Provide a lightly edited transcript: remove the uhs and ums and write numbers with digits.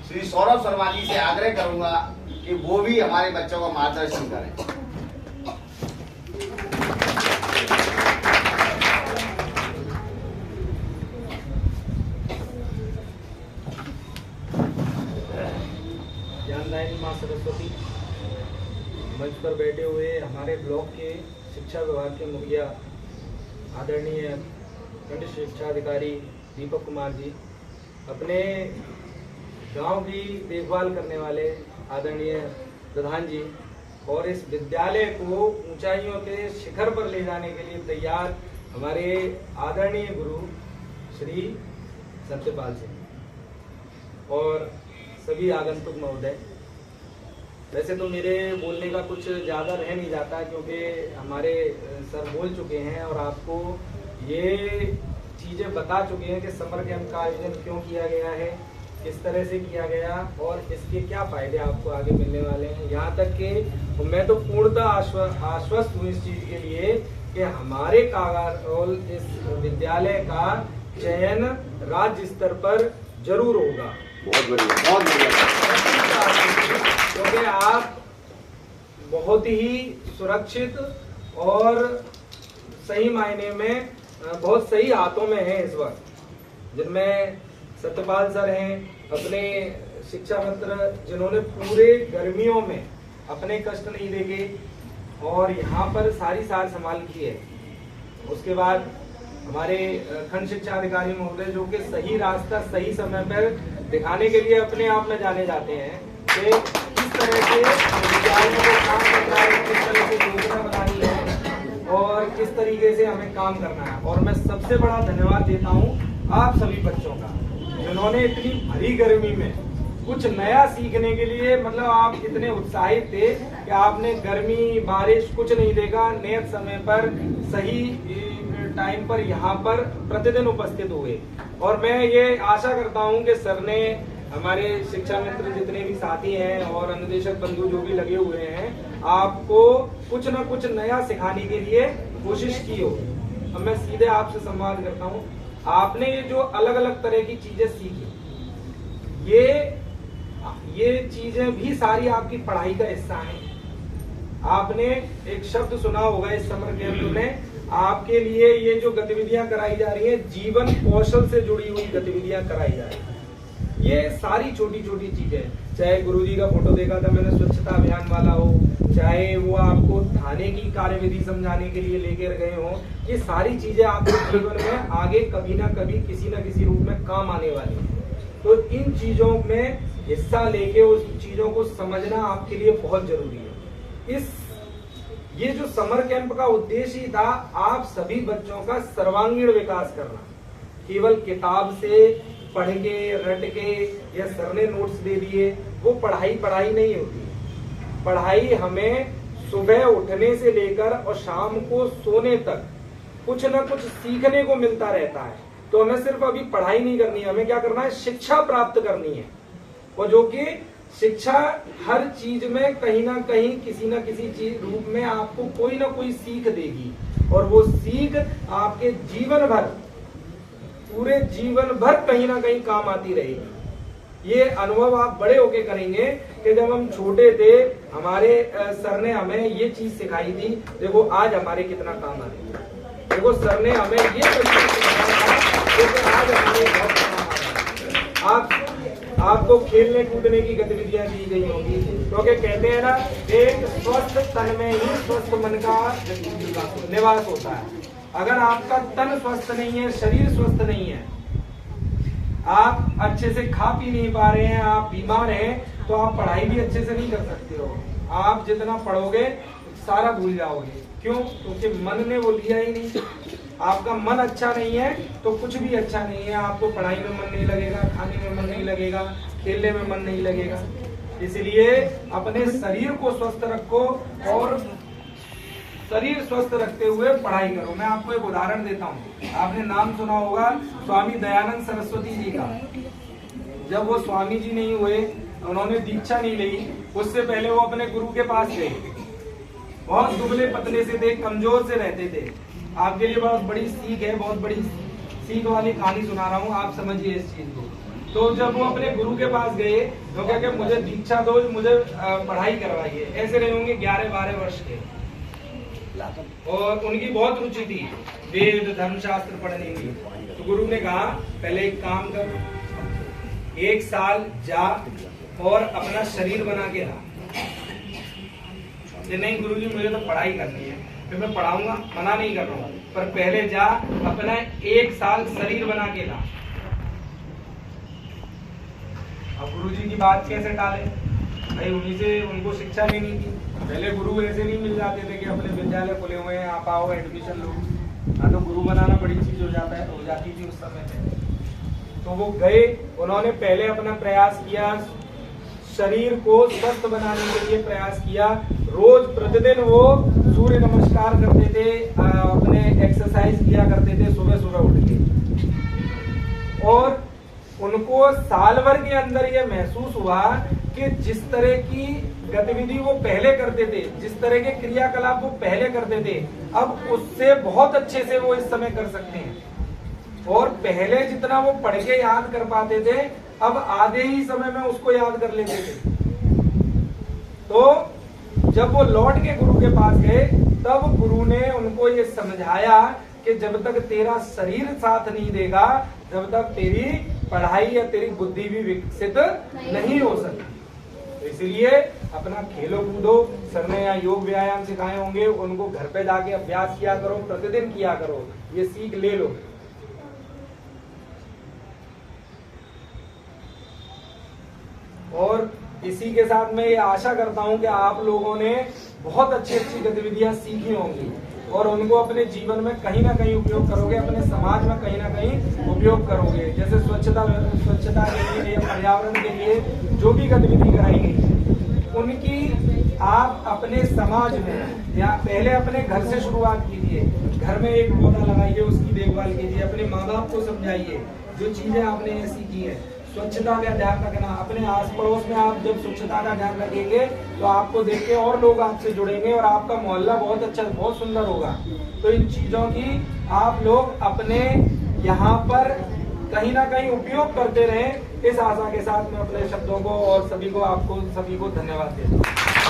श्री सौरभ शर्मा जी से आग्रह करूंगा कि वो भी हमारे बच्चों का मार्गदर्शन करें। ज्ञानदायिनी माँ सरस्वती मंच पर बैठे हुए हमारे ब्लॉक के शिक्षा विभाग के मुखिया आदरणीय खंड शिक्षा अधिकारी दीपक कुमार जी, अपने गांव की देखभाल करने वाले आदरणीय प्रधान जी और इस विद्यालय को ऊंचाइयों के शिखर पर ले जाने के लिए तैयार हमारे आदरणीय गुरु श्री सत्यपाल सिंह और सभी आगंतुक महोदय। वैसे तो मेरे बोलने का कुछ ज़्यादा रह नहीं जाता क्योंकि हमारे सर बोल चुके हैं और आपको ये चीज़ें बता चुके हैं कि समर कैंप का आयोजन क्यों किया गया है, किस तरह से किया गया और इसके क्या फ़ायदे आपको आगे मिलने वाले हैं। यहाँ तक कि मैं तो पूर्णतः आश्वस्त हूँ इस चीज़ के लिए कि हमारे कागारोल इस विद्यालय का चयन राज्य स्तर पर जरूर होगा। बहुत बढ़िया, बहुत बढ़िया। क्योंकि आप बहुत ही सुरक्षित और सही मायने में बहुत सही हाथों में हैं इस वक्त, जिनमें सत्यपाल सर हैं, अपने शिक्षा मित्र जिन्होंने पूरे गर्मियों में अपने कष्ट नहीं देखे और यहाँ पर सारी सार संभाल की है। उसके बाद हमारे खंड शिक्षा अधिकारी महोदय जो कि सही रास्ता सही समय पर दिखाने के लिए अपने आप में जाने जाते हैं कि किस तरह से विद्यालयों को काम करना है, किस तरह से योजना बनानी है और किस तरीके से हमें काम करना है। और मैं सबसे बड़ा धन्यवाद देता हूँ आप सभी बच्चों का, जिन्होंने इतनी भरी गर्मी में कुछ नया सीखने के लिए, मतलब आप इतने उत्साहित थे कि आपने गर्मी बारिश कुछ नहीं देखा, नियत समय पर सही टाइम पर यहाँ पर प्रतिदिन उपस्थित हुए। और मैं ये आशा करता हूँ कि सर ने हमारे शिक्षा मित्र जितने भी साथी हैं और अनुदेशक बंधु जो भी लगे हुए हैं, आपको कुछ न कुछ नया सिखाने के लिए कोशिश की हो। अब मैं सीधे आपसे संवाद करता हूँ, आपने ये जो अलग अलग तरह की चीजें सीखी, ये चीजें भी सारी आपकी पढ़ाई का हिस्सा है। आपने एक शब्द सुना होगा इस समर कैंप में, आपके लिए ये जो गतिविधियां कराई जा रही हैं, जीवन कौशल से जुड़ी हुई गतिविधियां कराई जा रही हैं। ये सारी छोटी छोटी चीजें, चाहे गुरुजी का फोटो देखा था मैंने स्वच्छता अभियान वाला हो, चाहे वो आपको थाने की कार्यविधि समझाने के लिए लेकर गए हो, ये सारी चीजें आपके जीवन में आगे कभी ना कभी किसी न किसी रूप में काम आने वाली है। तो इन चीजों में हिस्सा लेके उस चीजों को समझना आपके लिए बहुत जरूरी है। ये जो समर कैंप का उद्देश्य ही था, आप सभी बच्चों का सर्वांगीण विकास करना। केवल किताब से पढ़ के रट के या सर ने नोट्स दे दिए वो पढ़ाई नहीं होती। पढ़ाई हमें सुबह उठने से लेकर और शाम को सोने तक कुछ न कुछ सीखने को मिलता रहता है। तो हमें सिर्फ अभी पढ़ाई नहीं करनी है, हमें क्या करना है, शिक्षा प्राप्त करनी है। और जो कि शिक्षा हर चीज में कहीं ना कहीं किसी न किसी चीज रूप में आपको कोई ना कोई सीख देगी और वो सीख आपके जीवन भर, पूरे जीवन भर कहीं ना कहीं काम आती रहेगी। ये अनुभव आप बड़े होके करेंगे कि जब हम छोटे थे हमारे सर ने हमें ये चीज सिखाई थी, देखो आज हमारे कितना काम आ रही है। देखो सर ने हमें ये सिखाया था, आज हमारे बहुत काम आ रहा है। आपको खेलने कूदने की गतिविधियां दी गई होगी, क्योंकि कहते हैं ना, एक स्वस्थ तन में ही स्वस्थ मन का निवास होता है। अगर आपका तन स्वस्थ नहीं है, शरीर स्वस्थ नहीं है, आप अच्छे से खा पी नहीं पा रहे हैं, आप बीमार हैं, तो आप पढ़ाई भी अच्छे से नहीं कर सकते हो। आप जितना पढ़ोगे सारा भूल जाओगे। क्यों? क्योंकि मन ने वो लिया ही नहीं। आपका मन अच्छा नहीं है तो कुछ भी अच्छा नहीं है। आपको पढ़ाई में मन नहीं लगेगा, खाने में मन नहीं लगेगा, खेलने में मन नहीं लगेगा। इसलिए अपने शरीर को स्वस्थ रखो और शरीर स्वस्थ रखते हुए पढ़ाई करो। मैं आपको एक उदाहरण देता हूँ। आपने नाम सुना होगा स्वामी दयानंद सरस्वती जी का। जब वो स्वामी जी नहीं हुए, उन्होंने दीक्षा नहीं ली, उससे पहले वो अपने गुरु के पास गए। बहुत दुबले पतले से थे, कमजोर से रहते थे। आपके लिए बहुत बड़ी सीख है, बहुत बड़ी सीख वाली कहानी सुना रहा हूँ, आप समझिए इस चीज को। तो जब वो अपने गुरु के पास गए तो क्या कि मुझे दीक्षा दो, मुझे पढ़ाई करवाइए। ऐसे रहे होंगे 11-12 वर्ष के, और उनकी बहुत रुचि थी वेद धर्मशास्त्र पढ़ने की। तो गुरु ने कहा पहले एक काम कर, 1 साल जा और अपना शरीर बना के ला। कि नहीं गुरुजी मुझे तो पढ़ाई करनी है, फिर मैं पढ़ाऊंगा, मना नहीं कर रहा हूँ, पर पहले जा अपना 1 साल शरीर बना के ला। अब गुरुजी की बात कैसे टाले भाई, उन्हीं से उनको शिक्षा लेनी थी। पहले गुरु ऐसे नहीं मिल जाते थे कि अपने विद्यालय खुले हुए हैं आप आओ एडमिशन लो। हाँ तो गुरु बनाना बड़ी चीज हो जाती थी उस समय पे। तो वो गए, उन्होंने पहले अपना प्रयास किया, शरीर को स्वस्थ बनाने के लिए प्रयास किया। रोज प्रतिदिन वो सूर्य नमस्कार करते थे, अपने एक्सरसाइज किया करते थे सुबह सुबह उठ के। और उनको साल भर के अंदर ये महसूस हुआ कि जिस तरह की गतिविधि वो पहले करते थे, जिस तरह के क्रियाकलाप वो पहले करते थे, अब उससे बहुत अच्छे से वो इस समय कर सकते हैं। और पहले जितना वो पढ़ के याद कर पाते थे, अब आधे ही समय में उसको याद कर लेते थे। तो जब वो लौट के गुरु के पास गए, तब गुरु ने उनको ये समझाया कि जब तक तेरा शरीर साथ नहीं देगा, जब तक तेरी पढ़ाई या तेरी बुद्धि भी विकसित नहीं हो सकती। तो इसलिए अपना खेलो कूदो, सर ने यहाँ योग व्यायाम सिखाए होंगे, उनको घर पे जाके अभ्यास किया करो, प्रतिदिन किया करो, ये सीख ले लो। और इसी के साथ मैं ये आशा करता हूं कि आप लोगों ने बहुत अच्छी अच्छी गतिविधियां सीखी होंगी और उनको अपने जीवन में कहीं ना कहीं उपयोग करोगे, अपने समाज में कहीं ना कहीं उपयोग करोगे। जैसे स्वच्छता के लिए, पर्यावरण के लिए जो भी गतिविधि कराई गई, उनकी आप अपने समाज में या पहले अपने घर से शुरुआत कीजिए। घर में एक पौधा लगाइए, उसकी देखभाल कीजिए, अपने माँ बाप को समझाइए जो चीजें आपने ऐसी की है। स्वच्छता का ध्यान रखना, अपने आस पड़ोस में आप जब स्वच्छता का ध्यान रखेंगे तो आपको देख के और लोग आपसे जुड़ेंगे और आपका मोहल्ला बहुत अच्छा, बहुत सुंदर होगा। तो इन चीजों की आप लोग अपने यहाँ पर कहीं ना कहीं उपयोग करते रहें। इस आशा के साथ मैं अपने शब्दों को और सभी को धन्यवाद देता हूँ।